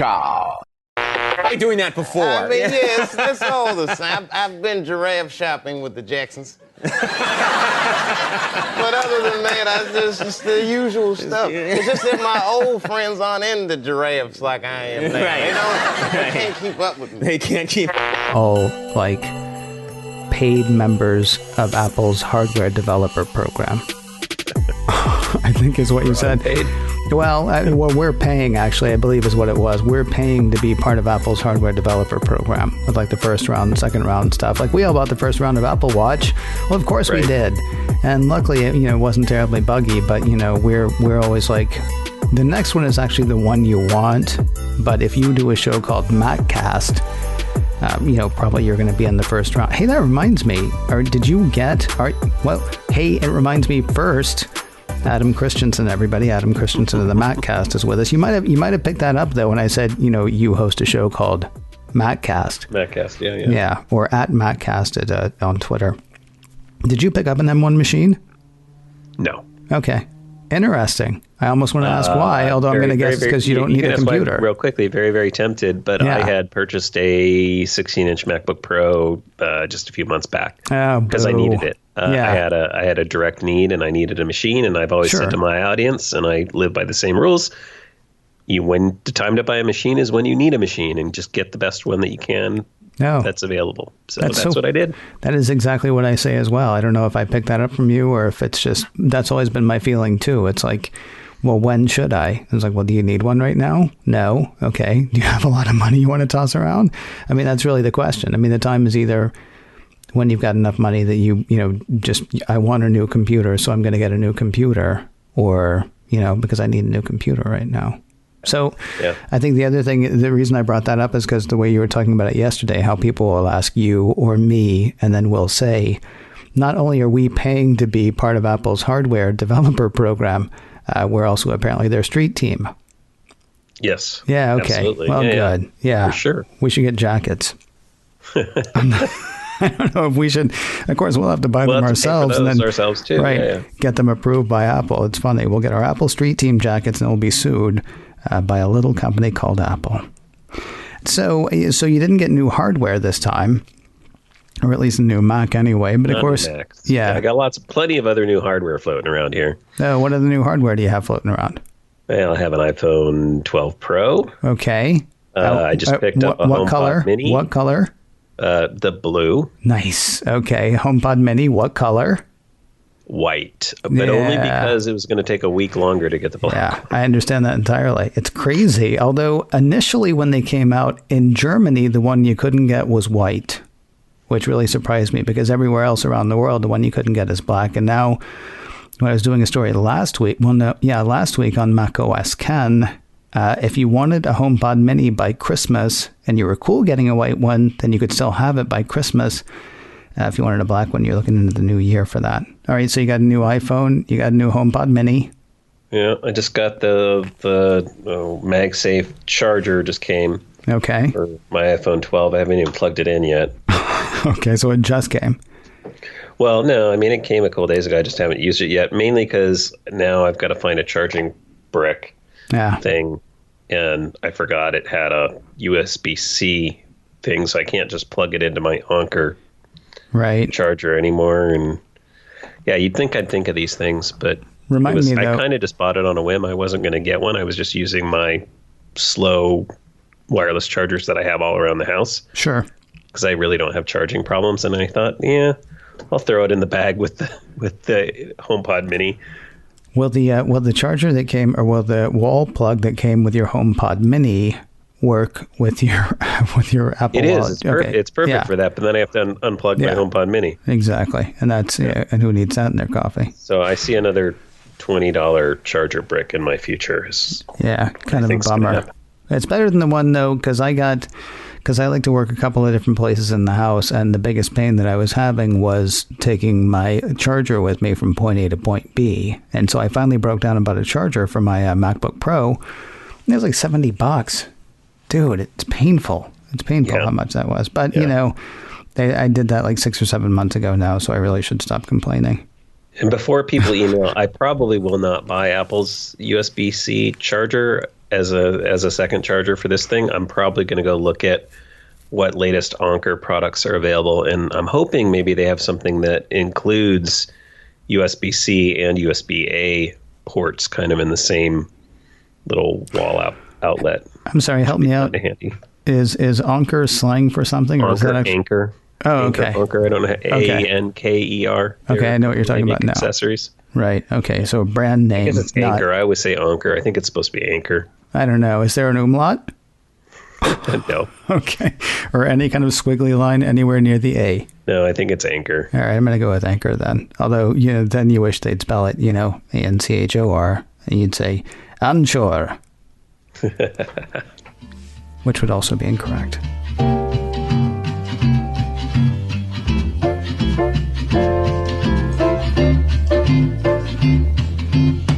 Cha. Doing that before. I mean, yeah, it's all the same. I've been giraffe shopping with the Jacksons. But other than that, it's just the usual stuff. It's just that my old friends aren't into giraffes like I am now. Right. They can't keep up with me. They can't keep... All, like, paid members of Apple's hardware developer program. I think is what you said. Paid. Well, what we're paying, actually, I believe is what it was. We're paying to be part of Apple's hardware developer program with like the first round, second round stuff. Like we all bought the first round of Apple Watch. Well, of course we did. And luckily, it wasn't terribly buggy, but, we're always like, the next one is actually the one you want. But if you do a show called MacCast, probably you're going to be in the first round. Hey, that reminds me. Or did you get... hey, it reminds me first... Adam Christianson, everybody. Adam Christianson of the MacCast is with us. You might have picked that up though when I said, you host a show called MacCast. MacCast, yeah. Yeah, or at MacCast on Twitter. Did you pick up an M1 machine? No. Okay. Interesting. I almost want to ask why, although I'm going to guess it's because you don't need a computer. Real quickly, very, very tempted, but I had purchased a 16-inch MacBook Pro just a few months back because I needed it. I had a direct need, and I needed a machine, and I've always said to my audience, and I live by the same rules, when the time to buy a machine is when you need a machine, and just get the best one that you can that's available. So that's what I did. That is exactly what I say as well. I don't know if I picked that up from you or if it's just, that's always been my feeling too. It's like, well, when should I? It's like, well, do you need one right now? No. Okay. Do you have a lot of money you want to toss around? I mean, that's really the question. I mean, the time is either when you've got enough money that I want a new computer, so I'm going to get a new computer, or, because I need a new computer right now. So I think the reason I brought that up is because the way you were talking about it yesterday, how people will ask you or me, and then we'll say, not only are we paying to be part of Apple's hardware developer program, we're also apparently their street team. Yes. Yeah. Okay. Absolutely. Well, good. Yeah. For sure. We should get jackets. I don't know if we should. Of course, we'll have to buy them ourselves, and then ourselves too. Right. Get them approved by Apple. It's funny. We'll get our Apple Street Team jackets, and we'll be sued by a little company called Apple. So you didn't get new hardware this time, or at least a new Mac anyway. But of course, I got plenty of other new hardware floating around here. What other new hardware do you have floating around? Well, I have an iPhone 12 Pro. Okay. I just picked up a HomePod Mini. What color? The blue. Nice. Okay. HomePod Mini. What color? White, but only because it was going to take a week longer to get the black. Yeah, I understand that entirely. It's crazy. Although initially when they came out in Germany, the one you couldn't get was white, which really surprised me because everywhere else around the world, the one you couldn't get is black. And now when I was doing a story last week on macOS Ken, if you wanted a HomePod Mini by Christmas and you were cool getting a white one, then you could still have it by Christmas. If you wanted a black one, you're looking into the new year for that. All right, so you got a new iPhone, you got a new HomePod Mini. Yeah, I just got the MagSafe charger just came. Okay. For my iPhone 12. I haven't even plugged it in yet. Okay, so it just came. Well, no, I mean, it came a couple days ago. I just haven't used it yet, mainly because now I've got to find a charging brick thing, and I forgot it had a USB-C thing, so I can't just plug it into my Anker charger anymore. And yeah, you'd think I'd think of these things, but I kind of just bought it on a whim. I wasn't going to get one. I was just using my slow wireless chargers that I have all around the house. Sure. Because I really don't have charging problems, and I thought, I'll throw it in the bag with the HomePod Mini. Will the charger that came, or will the wall plug that came with your HomePod Mini work with your Apple It is. Wallet? It's perfect for that, but then I have to unplug my HomePod Mini. Exactly, and that's and who needs that in their coffee? So I see another $20 charger brick in my future. Kind of a bummer. It's better than the one though, because I like to work a couple of different places in the house, and the biggest pain that I was having was taking my charger with me from point A to point B. And so I finally broke down and bought a charger for my MacBook Pro. And it was like $70. Dude, it's painful. It's painful how much that was. But, I did that like 6 or 7 months ago now, so I really should stop complaining. And before people email, I probably will not buy Apple's USB-C charger as a second charger for this thing, I'm probably going to go look at what latest Anker products are available, and I'm hoping maybe they have something that includes USB-C and USB-A ports kind of in the same little wall outlet. I'm sorry, help me out. Handy. Is Anker slang for something? Or is that Anker. Oh, okay. Anker, I don't know. Anker. Okay, I know what you're talking about now. Accessories. Right. Okay, so a brand name. I guess it's Anker. I always say Anker. I think it's supposed to be Anker. I don't know. Is there an umlaut? No. Okay. Or any kind of squiggly line anywhere near the A? No, I think it's Anker. All right, I'm going to go with Anker then. Although, then you wish they'd spell it, Anchor, and you'd say Anchor, which would also be incorrect.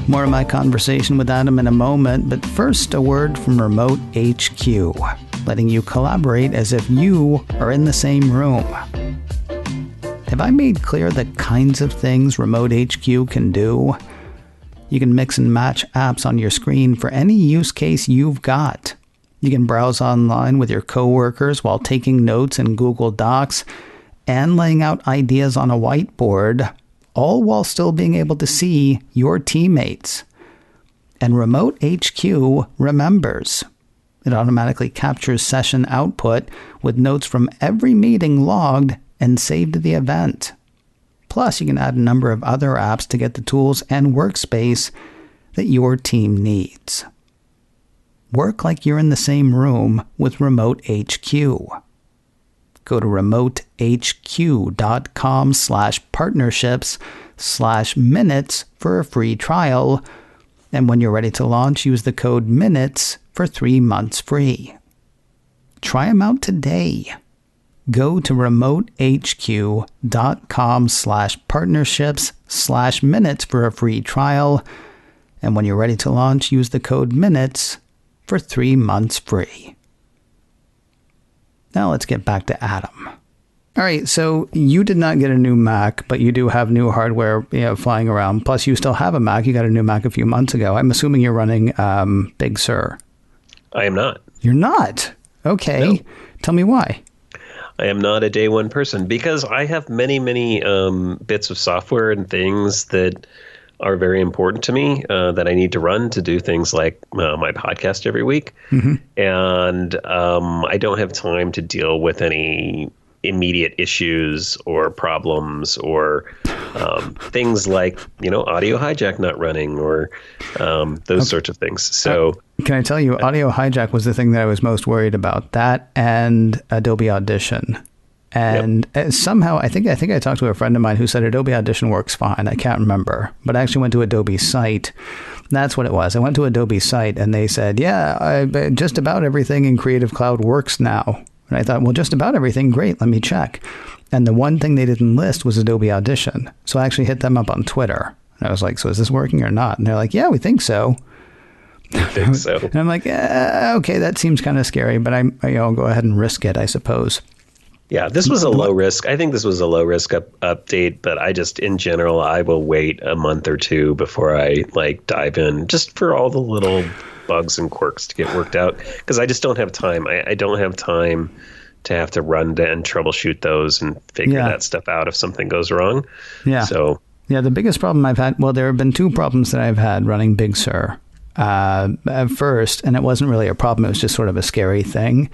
More of my conversation with Adam in a moment, but first a word from Remote HQ, letting you collaborate as if you are in the same room. Have I made clear the kinds of things Remote HQ can do? You can mix and match apps on your screen for any use case you've got. You can browse online with your coworkers while taking notes in Google Docs and laying out ideas on a whiteboard, all while still being able to see your teammates. And Remote HQ remembers. It automatically captures session output with notes from every meeting logged and saved to the event. Plus, you can add a number of other apps to get the tools and workspace that your team needs. Work like you're in the same room with Remote HQ. Go to remotehq.com/partnerships/minutes for a free trial. And when you're ready to launch, use the code MINUTES for 3 months free. Try them out today. Go to remotehq.com/partnerships/minutes for a free trial. And when you're ready to launch, use the code MINUTES for 3 months free. Now let's get back to Adam. All right, so you did not get a new Mac, but you do have new hardware flying around. Plus, you still have a Mac. You got a new Mac a few months ago. I'm assuming you're running Big Sur. I am not. You're not? Okay. No. Tell me why. I am not a day one person because I have many, many bits of software and things that are very important to me that I need to run to do things like my podcast every week. Mm-hmm. And I don't have time to deal with any immediate issues or problems or things like, Audio Hijack not running or those sorts of things. So can I tell you, Audio Hijack was the thing that I was most worried about, that and Adobe Audition. And somehow, I think I talked to a friend of mine who said Adobe Audition works fine. I can't remember. But I actually went to Adobe's site. That's what it was. I went to Adobe's site and they said, just about everything in Creative Cloud works now. And I thought, well, just about everything. Great. Let me check. And the one thing they didn't list was Adobe Audition. So I actually hit them up on Twitter. And I was like, so is this working or not? And they're like, yeah, we think so. I think so. And I'm like, okay, that seems kind of scary, but I'll go ahead and risk it, I suppose. Yeah, this was a low risk. I think this was a low risk update, but in general, I will wait a month or two before I dive in, just for all the little bugs and quirks to get worked out, because I just don't have time. I don't have time to have to run and troubleshoot those and figure that stuff out if something goes wrong. Yeah. So the biggest problem I've had, there have been two problems that I've had running Big Sur. At first, and it wasn't really a problem, it was just sort of a scary thing,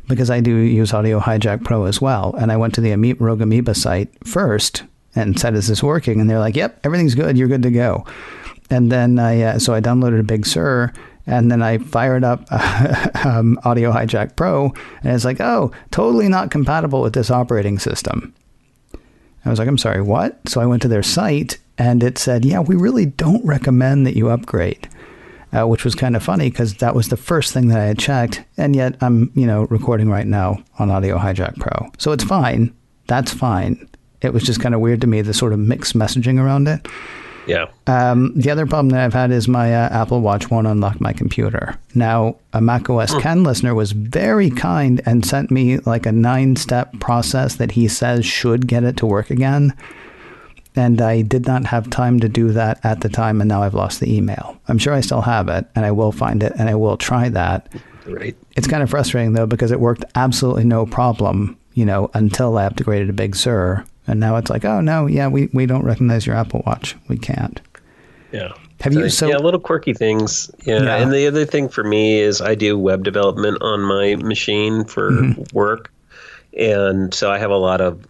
because I do use Audio Hijack Pro as well. And I went to the Rogue Amoeba site first and said, is this working? And they're like, yep, everything's good. You're good to go. And then I downloaded a Big Sur, and then I fired up Audio Hijack Pro, and it's like, oh, totally not compatible with this operating system. I was like, I'm sorry, what? So I went to their site, and it said, yeah, we really don't recommend that you upgrade. Which was kind of funny because that was the first thing that I had checked. And yet I'm, recording right now on Audio Hijack Pro. So it's fine. That's fine. It was just kind of weird to me, the sort of mixed messaging around it. Yeah. The other problem that I've had is my Apple Watch won't unlock my computer. Now, a macOS Ken listener was very kind and sent me a 9-step process that he says should get it to work again. And I did not have time to do that at the time, and now I've lost the email. I'm sure I still have it, and I will find it, and I will try that. Right. It's kind of frustrating, though, because it worked absolutely no problem, until I upgraded to Big Sur. And now it's like, oh, no, yeah, we don't recognize your Apple Watch. We can't. Yeah. Yeah, little quirky things. Yeah. And the other thing for me is I do web development on my machine for work. And so I have a lot of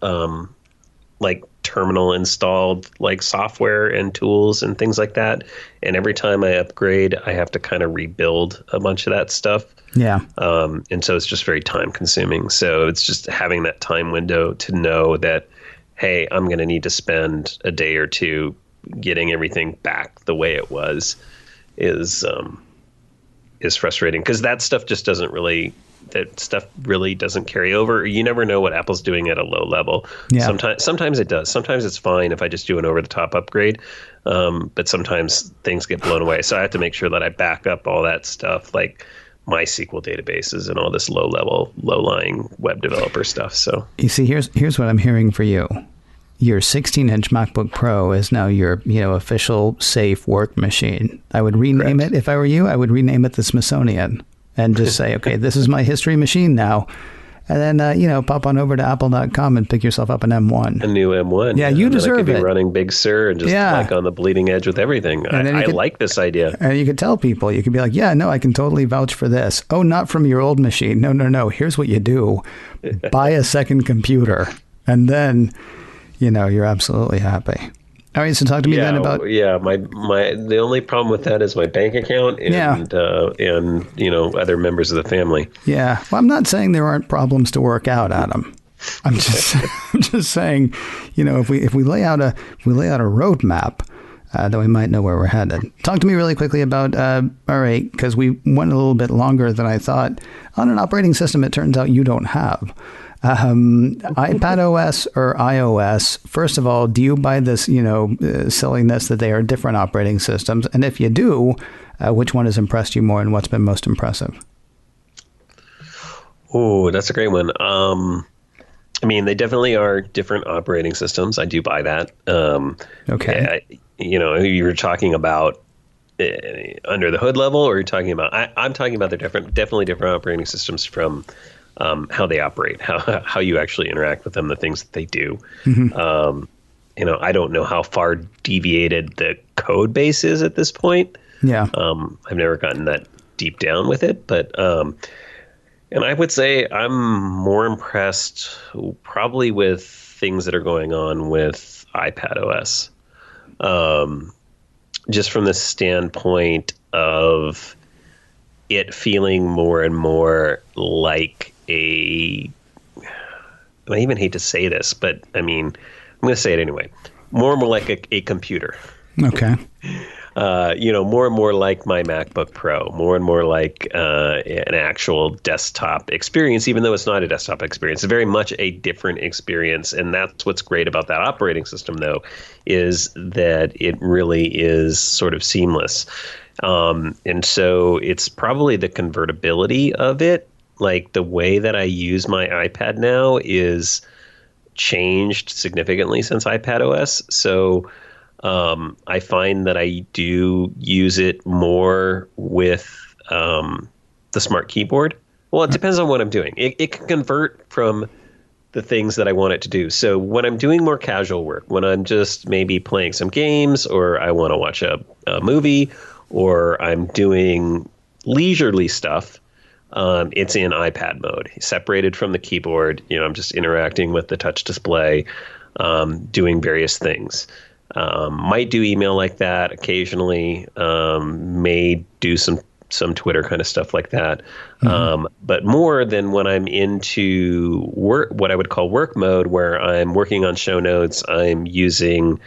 terminal installed software and tools and things like that. And every time I upgrade, I have to kind of rebuild a bunch of that stuff. Yeah. And so it's just very time consuming. So it's just having that time window to know that, hey, I'm going to need to spend a day or two getting everything back the way it was is frustrating, because that stuff really doesn't carry over. You never know what Apple's doing at a low level. Yeah. Sometimes it does. Sometimes it's fine if I just do an over the top upgrade. But sometimes things get blown away. So I have to make sure that I back up all that stuff, like MySQL databases and all this low-lying web developer stuff. So you see, here's what I'm hearing for you. Your 16-inch MacBook Pro is now your, official safe work machine. I would rename it, if I were you, I would rename it the Smithsonian and just say, okay, this is my history machine now. And then, pop on over to apple.com and pick yourself up an M1. A new M1. Yeah, you deserve it. I could be running Big Sur and just on the bleeding edge with everything. I like this idea. And you could tell people, you could be like, yeah, no, I can totally vouch for this. Oh, not from your old machine. No. Here's what you do. Buy a second computer. And then, you're absolutely happy. All right, so talk to me then about... Yeah, the only problem with that is my bank account and other members of the family. Yeah, well, I'm not saying there aren't problems to work out, Adam. I'm just saying, if we lay out a roadmap, then we might know where we're headed. Talk to me really quickly about R8, because we went a little bit longer than I thought. On an operating system, it turns out you don't have. iPad OS or iOS, first of all, do you buy this, silliness that they are different operating systems? And if you do, which one has impressed you more and what's been most impressive? Oh, that's a great one. They definitely are different operating systems. I do buy that. Okay. You were talking about under the hood level, or you're talking about, I'm talking about definitely different operating systems from how they operate, how you actually interact with them, the things that they do. Mm-hmm. I don't know how far deviated the code base is at this point. Yeah. I've never gotten that deep down with it, but and I would say I'm more impressed probably with things that are going on with iPad OS. Just from the standpoint of it feeling more and more like I even hate to say this, but I'm going to say it anyway. More and more like a computer. Okay. More and more like my MacBook Pro, more and more like an actual desktop experience, even though it's not a desktop experience. It's very much a different experience. And that's what's great about that operating system, though, is that it really is sort of seamless. And so it's probably the convertibility of it. Like the way that I use my iPad now is changed significantly since iPad OS. So I find that I do use it more with the smart keyboard. Well, it depends on what I'm doing. It can convert from the things that I want it to do. So when I'm doing more casual work, when I'm just maybe playing some games, or I want to watch a movie, or I'm doing leisurely stuff, it's in iPad mode, separated from the keyboard. I'm just interacting with the touch display, doing various things. Might do email like that occasionally, may do some Twitter kind of stuff like that. Mm-hmm. But more than when I'm into work, what I would call work mode, where I'm working on show notes, I'm using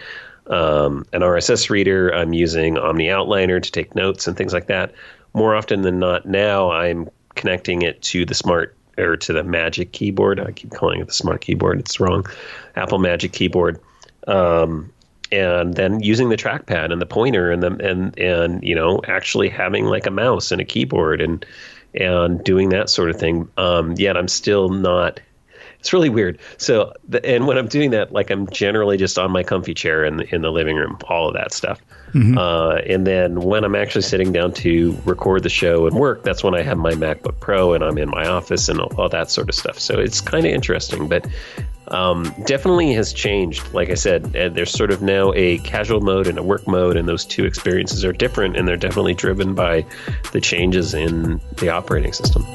an RSS reader, I'm using Omni Outliner to take notes and things like that. More often than not now, I'm connecting it to the Magic Keyboard. I keep calling it the Smart Keyboard. It's wrong. Apple Magic Keyboard. And then using the trackpad and the pointer and actually having like a mouse and a keyboard and doing that sort of thing. Yet I'm still not It's really weird. So, and when I'm doing that, like I'm generally just on my comfy chair in the living room, all of that stuff. And then when I'm actually sitting down to record the show and work, that's when I have my MacBook Pro and I'm in my office and all that sort of stuff. So it's kind of interesting, but definitely has changed. Like I said, there's sort of now a casual mode and a work mode, and those two experiences are different, and they're definitely driven by the changes in the operating system.